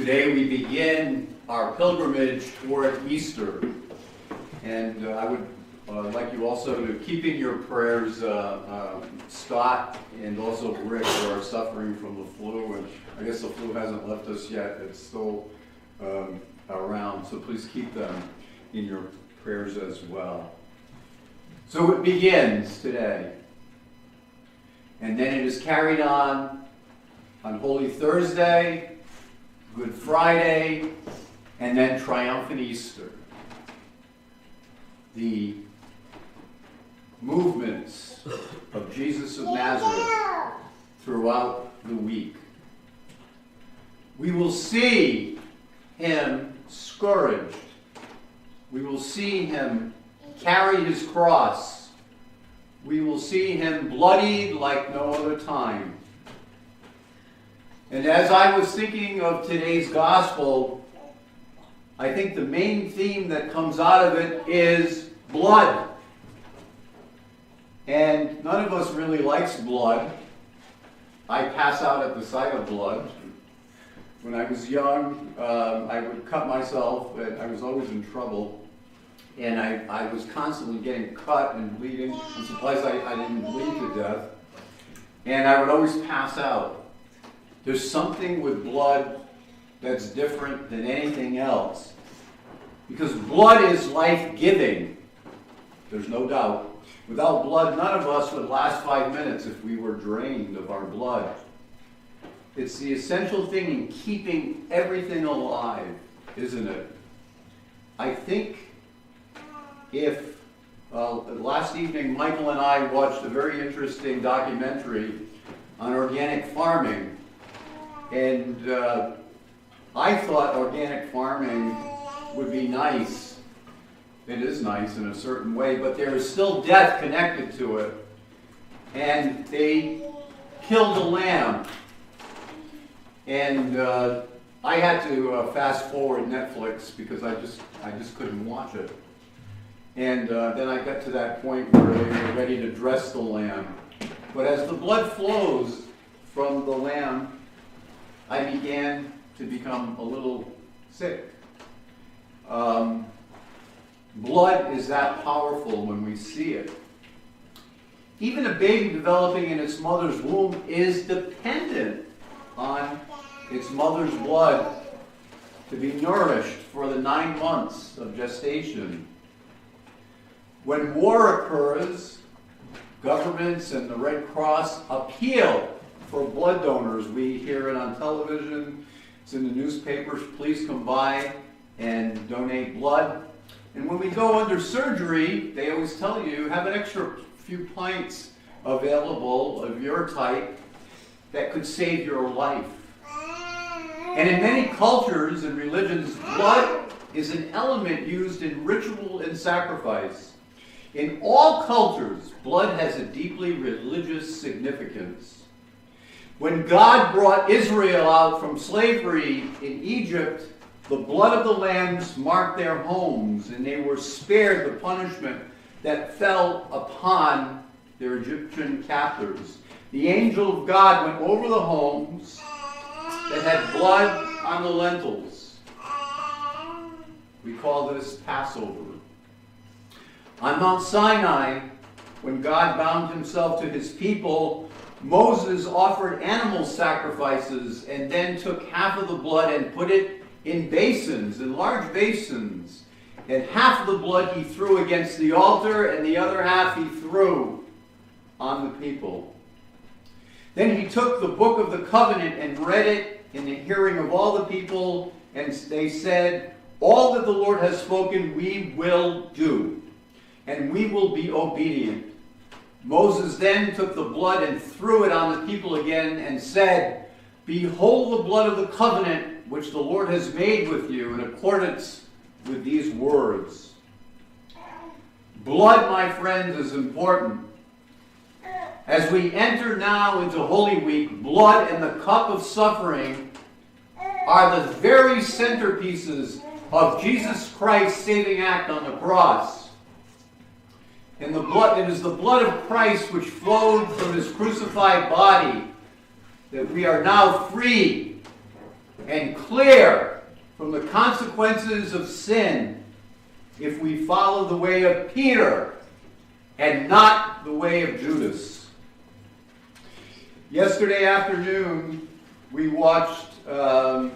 Today we begin our pilgrimage toward Easter. And I would like you also to keep in your prayers Scott and also Rick, who are suffering from the flu. And I guess the flu hasn't left us yet. It's still around. So please keep them in your prayers as well. So it begins today. And then it is carried on Holy Thursday, Good Friday, and then Triumphant Easter. The movements of Jesus of Nazareth throughout the week. We will see him scourged. We will see him carry his cross. We will see him bloodied like no other time. And as I was thinking of today's gospel, I think the main theme that comes out of it is blood. And none of us really likes blood. I pass out at the sight of blood. When I was young, I would cut myself, and I was always in trouble. And I was constantly getting cut and bleeding. I'm surprised I didn't bleed to death. And I would always pass out. There's something with blood that's different than anything else. Because blood is life-giving. There's no doubt. Without blood, none of us would last 5 minutes if we were drained of our blood. It's the essential thing in keeping everything alive, isn't it? I think if last evening Michael and I watched a very interesting documentary on organic farming. And I thought organic farming would be nice. It is nice in a certain way, but there is still death connected to it. And they killed a lamb. And I had to fast forward Netflix because I just couldn't watch it. And then I got to that point where they were ready to dress the lamb. But as the blood flows from the lamb, I began to become a little sick. Blood is that powerful when we see it. Even a baby developing in its mother's womb is dependent on its mother's blood to be nourished for the 9 months of gestation. When war occurs, governments and the Red Cross appeal for blood donors. We hear it on television, it's in the newspapers. Please come by and donate blood. And when we go under surgery, they always tell you, have an extra few pints available of your type that could save your life. And in many cultures and religions, blood is an element used in ritual and sacrifice. In all cultures, blood has a deeply religious significance. When God brought Israel out from slavery in Egypt, the blood of the lambs marked their homes, and they were spared the punishment that fell upon their Egyptian captors. The angel of God went over the homes that had blood on the lintels. We call this Passover. On Mount Sinai, when God bound himself to his people, Moses offered animal sacrifices and then took half of the blood and put it in basins, in large basins. And half of the blood he threw against the altar, and the other half he threw on the people. Then he took the book of the covenant and read it in the hearing of all the people, and they said, "All that the Lord has spoken we will do, and we will be obedient." Moses then took the blood and threw it on the people again and said, "Behold the blood of the covenant which the Lord has made with you in accordance with these words." Blood, my friends, is important. As we enter now into Holy Week, blood and the cup of suffering are the very centerpieces of Jesus Christ's saving act on the cross. And it is the blood of Christ which flowed from his crucified body that we are now free and clear from the consequences of sin if we follow the way of Peter and not the way of Judas. Yesterday afternoon, we watched a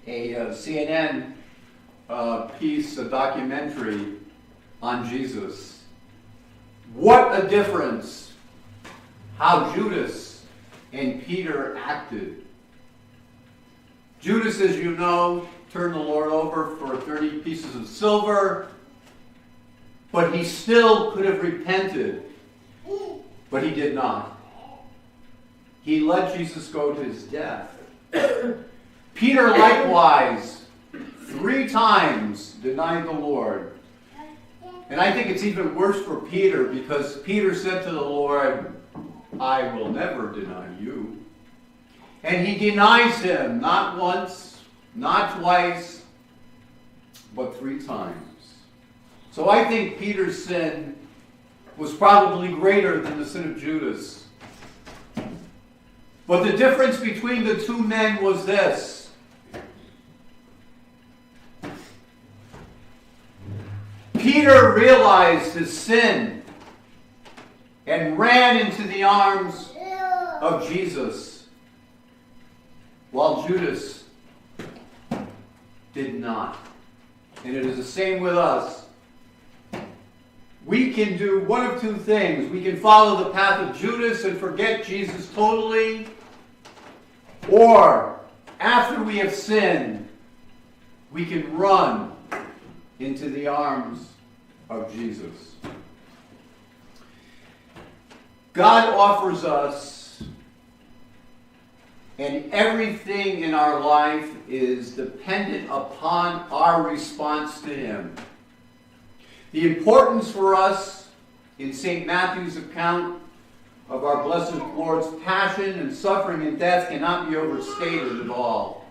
CNN piece, a documentary on Jesus. What a difference how Judas and Peter acted. Judas, as you know, turned the Lord over for 30 pieces of silver, but he still could have repented, but he did not. He let Jesus go to his death. Peter likewise 3 times denied the Lord. And I think it's even worse for Peter, because Peter said to the Lord, I will never deny you. And he denies him not once, not twice, but 3 times. So I think Peter's sin was probably greater than the sin of Judas. But the difference between the 2 men was this. Peter realized his sin and ran into the arms of Jesus, while Judas did not. And it is the same with us. We can do one of 2 things. We can follow the path of Judas and forget Jesus totally, or after we have sinned, we can run into the arms of Jesus. God offers us, and everything in our life is dependent upon our response to Him. The importance for us in St. Matthew's account of our blessed Lord's passion and suffering and death cannot be overstated at all.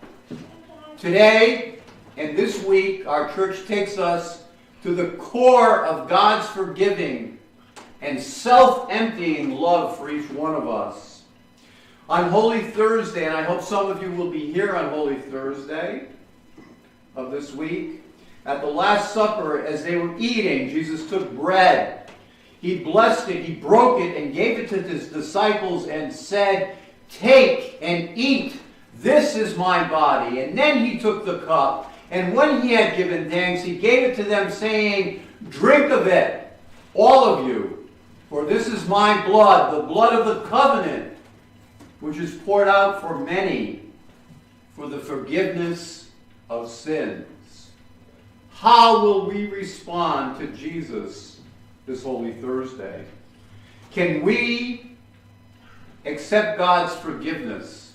Today and this week, our church takes us to the core of God's forgiving and self-emptying love for each one of us. On Holy Thursday, and I hope some of you will be here on Holy Thursday of this week, at the Last Supper, as they were eating, Jesus took bread. He blessed it, he broke it, and gave it to his disciples and said, "Take and eat. This is my body." And then he took the cup, and when he had given thanks, he gave it to them, saying, "Drink of it, all of you, for this is my blood, the blood of the covenant, which is poured out for many for the forgiveness of sins." How will we respond to Jesus this Holy Thursday? Can we accept God's forgiveness?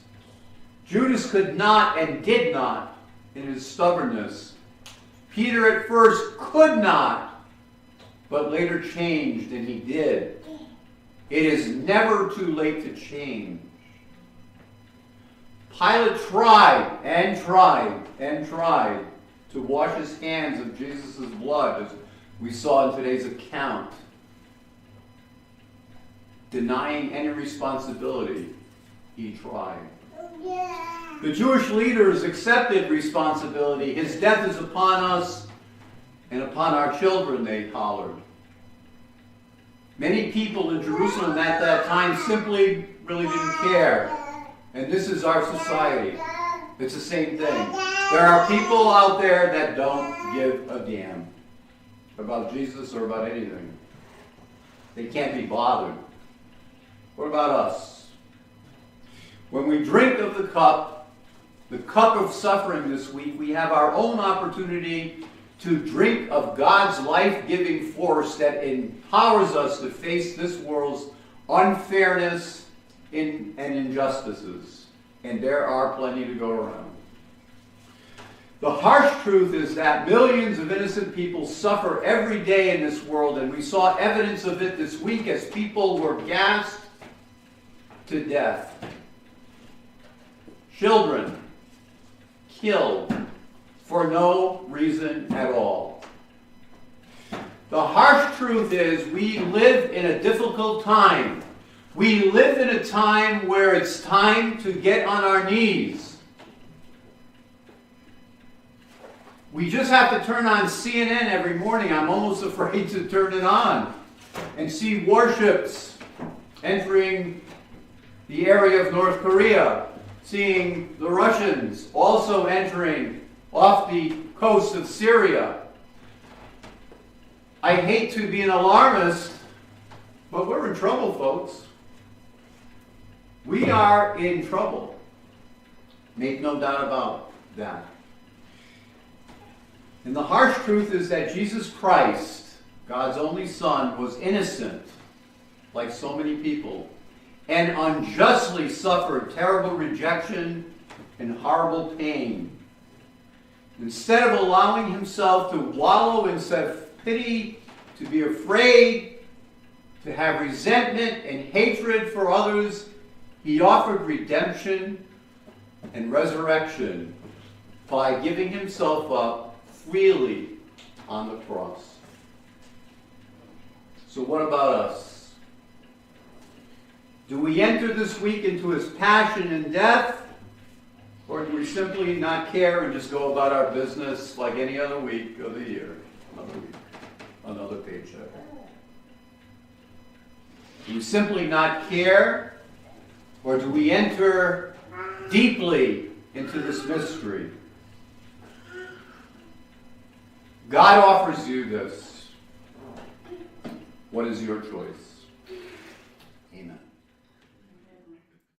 Judas could not and did not in his stubbornness. Peter at first could not, but later changed, and he did. It is never too late to change. Pilate tried and tried and tried to wash his hands of Jesus' blood, as we saw in today's account. Denying any responsibility, he tried. The Jewish leaders accepted responsibility. His death is upon us and upon our children, they hollered. Many people in Jerusalem at that time simply really didn't care. And this is our society. It's the same thing. There are people out there that don't give a damn about Jesus or about anything. They can't be bothered. What about us? When we drink of the cup of suffering this week, we have our own opportunity to drink of God's life-giving force that empowers us to face this world's unfairness and injustices. And there are plenty to go around. The harsh truth is that millions of innocent people suffer every day in this world, and we saw evidence of it this week as people were gassed to death. Children killed for no reason at all. The harsh truth is we live in a difficult time. We live in a time where it's time to get on our knees We just have to turn on CNN every morning. I'm almost afraid to turn it on and see warships entering the area of North Korea, seeing the Russians also entering off the coast of Syria. I hate to be an alarmist, but we're in trouble, folks. We are in trouble. Make no doubt about that. And the harsh truth is that Jesus Christ, God's only Son, was innocent, like so many people, and unjustly suffered terrible rejection and horrible pain. Instead of allowing himself to wallow in self-pity, to be afraid, to have resentment and hatred for others, he offered redemption and resurrection by giving himself up freely on the cross. So what about us? Do we enter this week into his passion and death? Or do we simply not care and just go about our business like any other week of the year? Another week, another paycheck. Do we simply not care? Or do we enter deeply into this mystery? God offers you this. What is your choice?